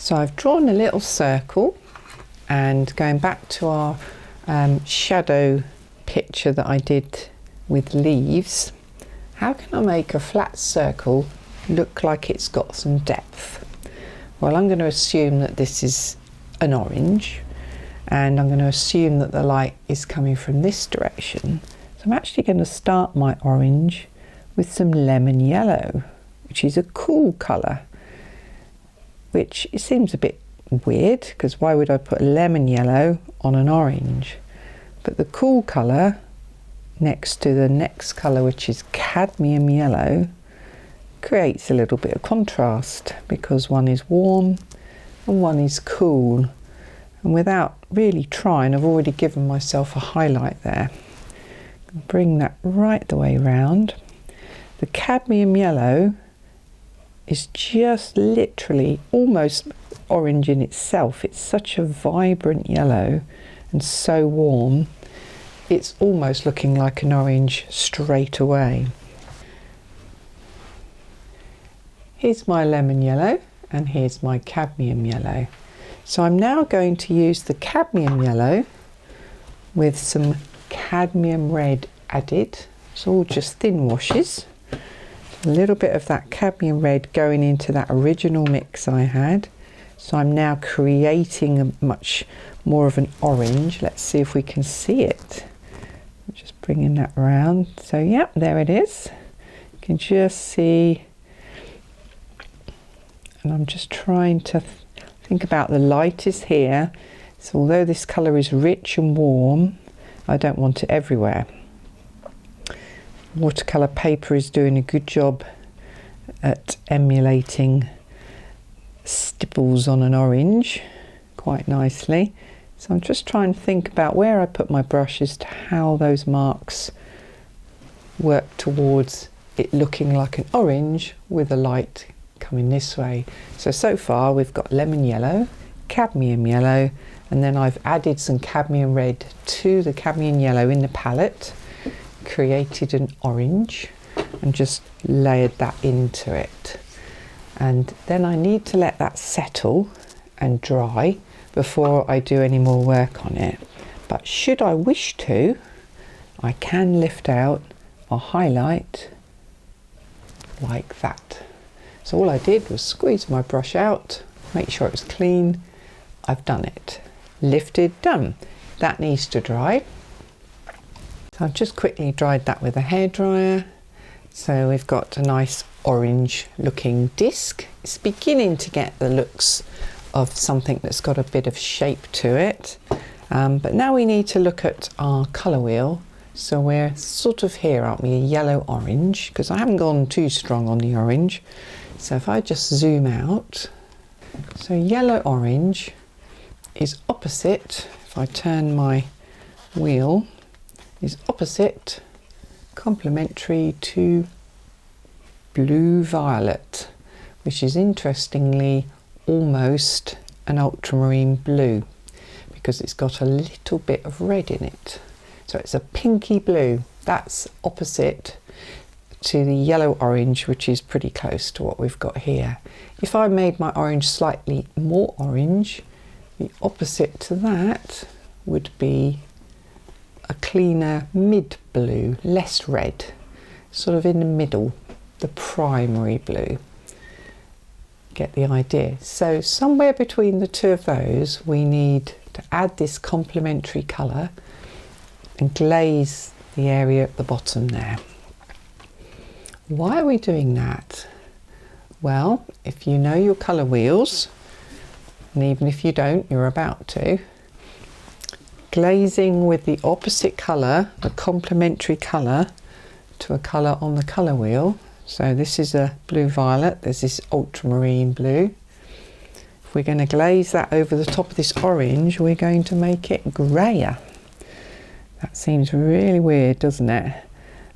So I've drawn a little circle, and going back to our shadow picture that I did with leaves, how can I make a flat circle look like it's got some depth? Well, I'm going to assume that this is an orange, and I'm going to assume that the light is coming from this direction. So I'm actually going to start my orange with some lemon yellow, which is a cool colour, which it seems a bit weird because why would I put lemon yellow on an orange? But the cool colour next to the next colour, which is cadmium yellow, creates a little bit of contrast because one is warm and one is cool. And without really trying, I've already given myself a highlight there. Bring that right the way round. The cadmium yellow is just literally almost orange in itself. It's such a vibrant yellow and so warm. It's almost looking like an orange straight away. Here's my lemon yellow and here's my cadmium yellow. So I'm now going to use the cadmium yellow with some cadmium red added. It's all just thin washes. A little bit of that cadmium red going into that original mix I had. So I'm now creating a much more of an orange. Let's see if we can see it. Just bringing that around. So yeah, there it is. You can just see, and I'm just trying to think about the light is here. So although this colour is rich and warm, I don't want it everywhere. Watercolour paper is doing a good job at emulating stipples on an orange quite nicely. So I'm just trying to think about where I put my brush as to how those marks work towards it looking like an orange with the light coming this way. So far we've got lemon yellow, cadmium yellow, and then I've added some cadmium red to the cadmium yellow in the palette, created an orange and just layered that into it. And then I need to let that settle and dry before I do any more work on it. But should I wish to, I can lift out or highlight like that. So all I did was squeeze my brush out, make sure it was clean. I've done it. Lifted, done. That needs to dry. So I've just quickly dried that with a hairdryer. So we've got a nice orange looking disc. It's beginning to get the looks of something that's got a bit of shape to it. But now we need to look at our colour wheel. So we're sort of here, aren't we? A yellow-orange, because I haven't gone too strong on the orange. So if I just zoom out, so yellow-orange is opposite, if I turn my wheel, is opposite, complementary to blue-violet, which is interestingly almost an ultramarine blue because it's got a little bit of red in it. So it's a pinky blue. That's opposite to the yellow orange, which is pretty close to what we've got here. If I made my orange slightly more orange, the opposite to that would be a cleaner mid blue, less red, sort of in the middle, the primary blue. Get the idea. So somewhere between the two of those, we need to add this complementary colour and glaze the area at the bottom there. Why are we doing that? Well, if you know your colour wheels, and even if you don't, you're about to, glazing with the opposite colour, the complementary colour to a colour on the colour wheel. So this is a blue-violet, there's this ultramarine blue. If we're going to glaze that over the top of this orange, we're going to make it greyer. That seems really weird, doesn't it?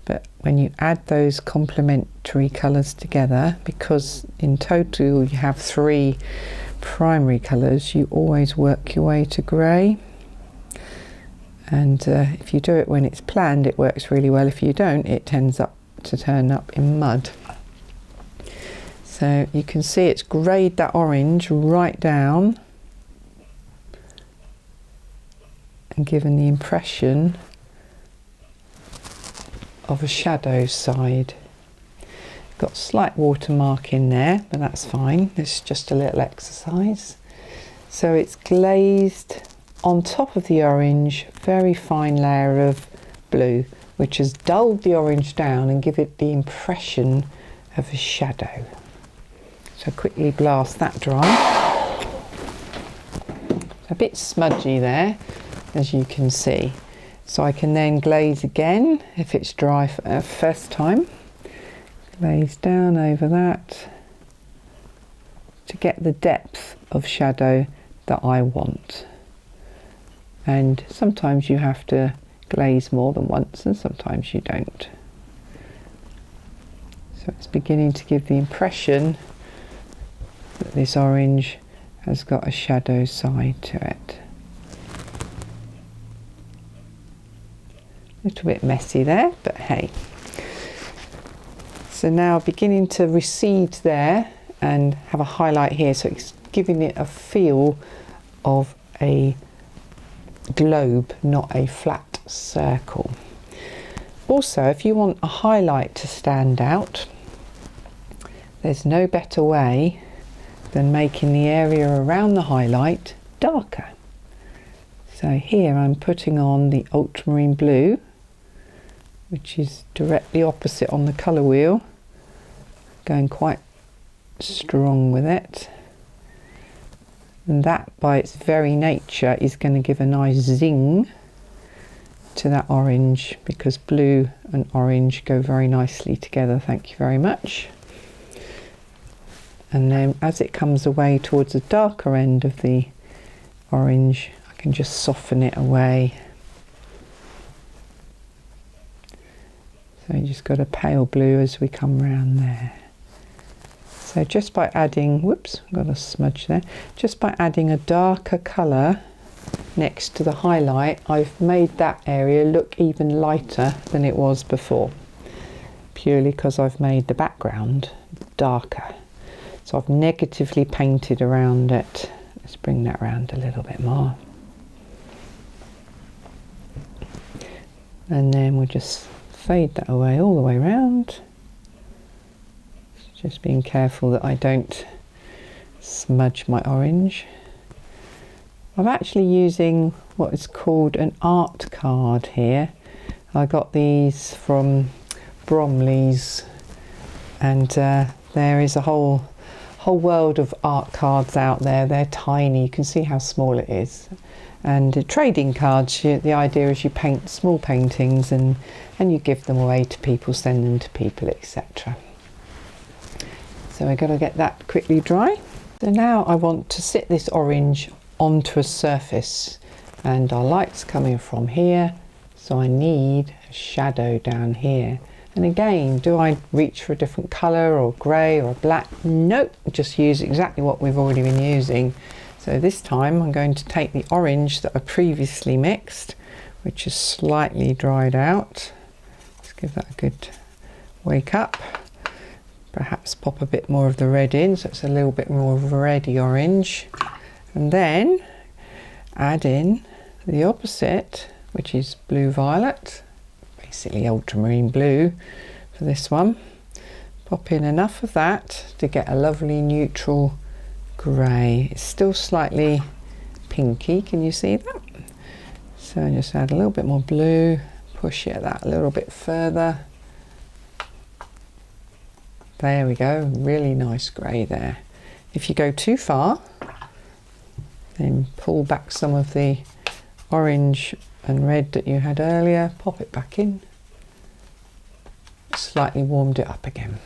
But when you add those complementary colours together, because in total you have 3 primary colours, you always work your way to grey. And if you do it when it's planned, it works really well. If you don't, it tends to turn up in mud. So you can see it's greyed that orange right down and given the impression of a shadow side. Got a slight watermark in there, but that's fine. It's just a little exercise. So it's glazed on top of the orange, very fine layer of blue, which has dulled the orange down and give it the impression of a shadow. So quickly blast that dry. A bit smudgy there, as you can see. So I can then glaze again if it's dry for the first time. Glaze down over that to get the depth of shadow that I want. And sometimes you have to glaze more than once and sometimes you don't. So it's beginning to give the impression that this orange has got a shadow side to it. A little bit messy there, but hey. So now beginning to recede there and have a highlight here, so it's giving it a feel of a globe, not a flat circle. Also, if you want a highlight to stand out, there's no better way than making the area around the highlight darker. So here I'm putting on the ultramarine blue, which is directly opposite on the colour wheel, going quite strong with it. And that by its very nature is going to give a nice zing to that orange, because blue and orange go very nicely together, thank you very much. And then as it comes away towards the darker end of the orange, I can just soften it away. So you just got a pale blue as we come round there. So just by adding, whoops, got a smudge there. Just by adding a darker colour next to the highlight, I've made that area look even lighter than it was before, purely because I've made the background darker. So I've negatively painted around it. Let's bring that around a little bit more. And then we'll just fade that away all the way around. Just being careful that I don't smudge my orange. I'm actually using what is called an art card here. I got these from Bromley's, and there is a whole world of art cards out there. They're tiny, you can see how small it is. And trading cards, the idea is you paint small paintings and you give them away to people, send them to people, etc. So we're going to get that quickly dry. So now I want to sit this orange onto a surface, and our light's coming from here, so I need a shadow down here. And again, do I reach for a different colour or grey or black? Nope, just use exactly what we've already been using. So this time I'm going to take the orange that I previously mixed, which is slightly dried out. Let's give that a good wake up. Perhaps pop a bit more of the red in, so it's a little bit more of a reddy orange. And then add in the opposite, which is blue violet, basically ultramarine blue for this one. Pop in enough of that to get a lovely neutral grey. It's still slightly pinky, can you see that? So just add a little bit more blue, push it that a little bit further. There we go, really nice grey there. If you go too far, then pull back some of the orange and red that you had earlier, pop it back in, slightly warmed it up again.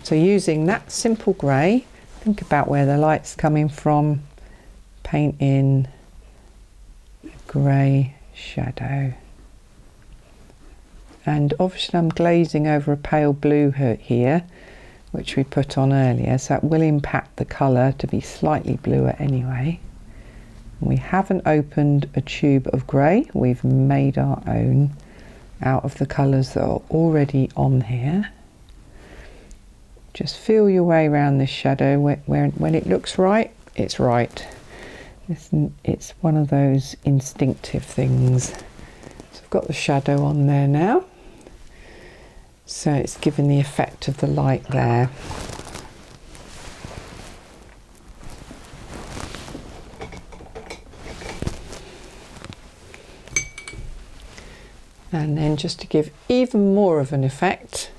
So using that simple grey, think about where the light's coming from, paint in a grey shadow. And obviously I'm glazing over a pale blue here, which we put on earlier, so that will impact the colour to be slightly bluer anyway. We haven't opened a tube of grey, we've made our own out of the colours that are already on here. just feel your way around this shadow. When it looks right, it's right. It's one of those instinctive things. So I've got the shadow on there now. So it's given the effect of the light there. And then just to give even more of an effect,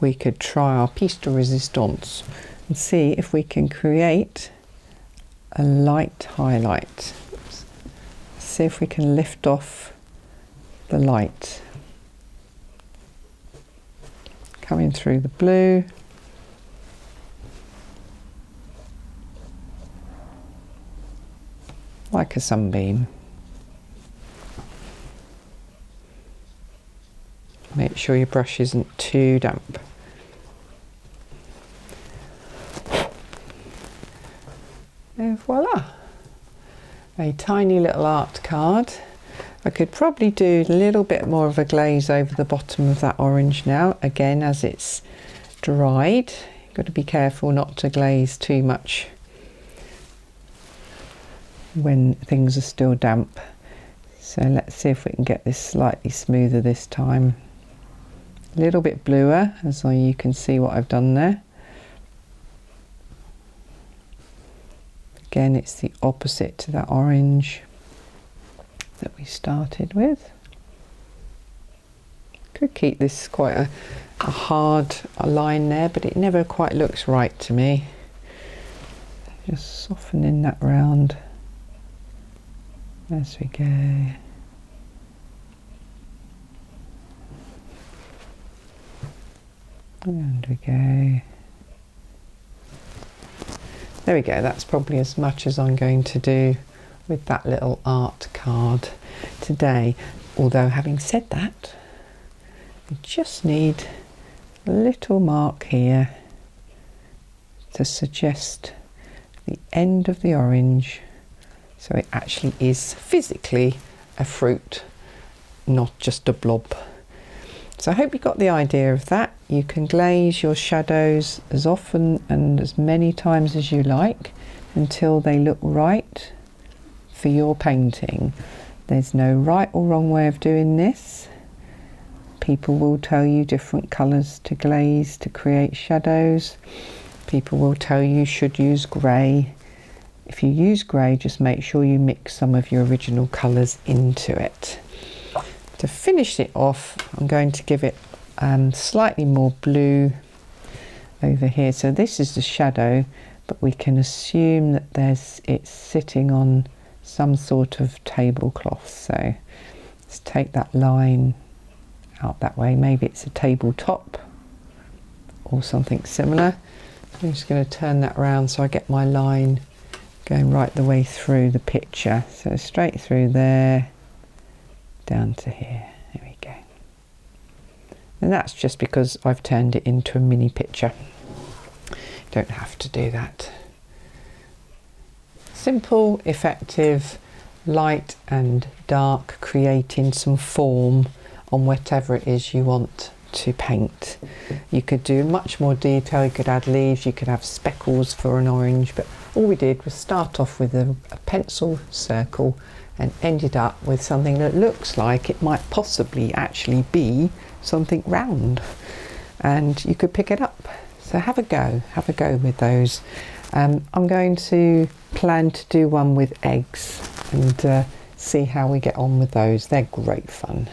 we could try our piece de resistance and see if we can create a light highlight. Oops. See if we can lift off the light coming through the blue. Like a sunbeam. Make sure your brush isn't too damp. And voila! A tiny little art card. I could probably do a little bit more of a glaze over the bottom of that orange now, again as it's dried. You've got to be careful not to glaze too much when things are still damp. So let's see if we can get this slightly smoother this time. A little bit bluer, as you can see what I've done there. Again, it's the opposite to that orange that we started with. Could keep this quite a hard line there, but it never quite looks right to me. Just softening that round as we go. And we go. There we go, that's probably as much as I'm going to do with that little art card today. Although having said that, I just need a little mark here to suggest the end of the orange, so it actually is physically a fruit, not just a blob. So I hope you got the idea of that. You can glaze your shadows as often and as many times as you like until they look right for your painting. There's no right or wrong way of doing this. People will tell you different colours to glaze to create shadows. People will tell you should use grey. If you use grey, just make sure you mix some of your original colours into it. To finish it off, I'm going to give it slightly more blue over here. So this is the shadow, but we can assume that it's sitting on some sort of tablecloth. So let's take that line out that way. Maybe it's a tabletop or something similar. I'm just going to turn that around so I get my line going right the way through the picture. So straight through there, down to here. There we go. And that's just because I've turned it into a mini picture. Don't have to do that. Simple, effective, light and dark, creating some form on whatever it is you want to paint. You could do much more detail. You could add leaves, you could have speckles for an orange, but all we did was start off with a pencil circle and ended up with something that looks like it might possibly actually be something round, and you could pick it up. So have a go with those. I'm going to plan to do one with eggs and see how we get on with those. They're great fun.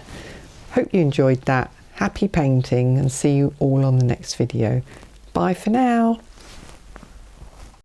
Hope you enjoyed that. Happy painting, and see you all on the next video. Bye for now.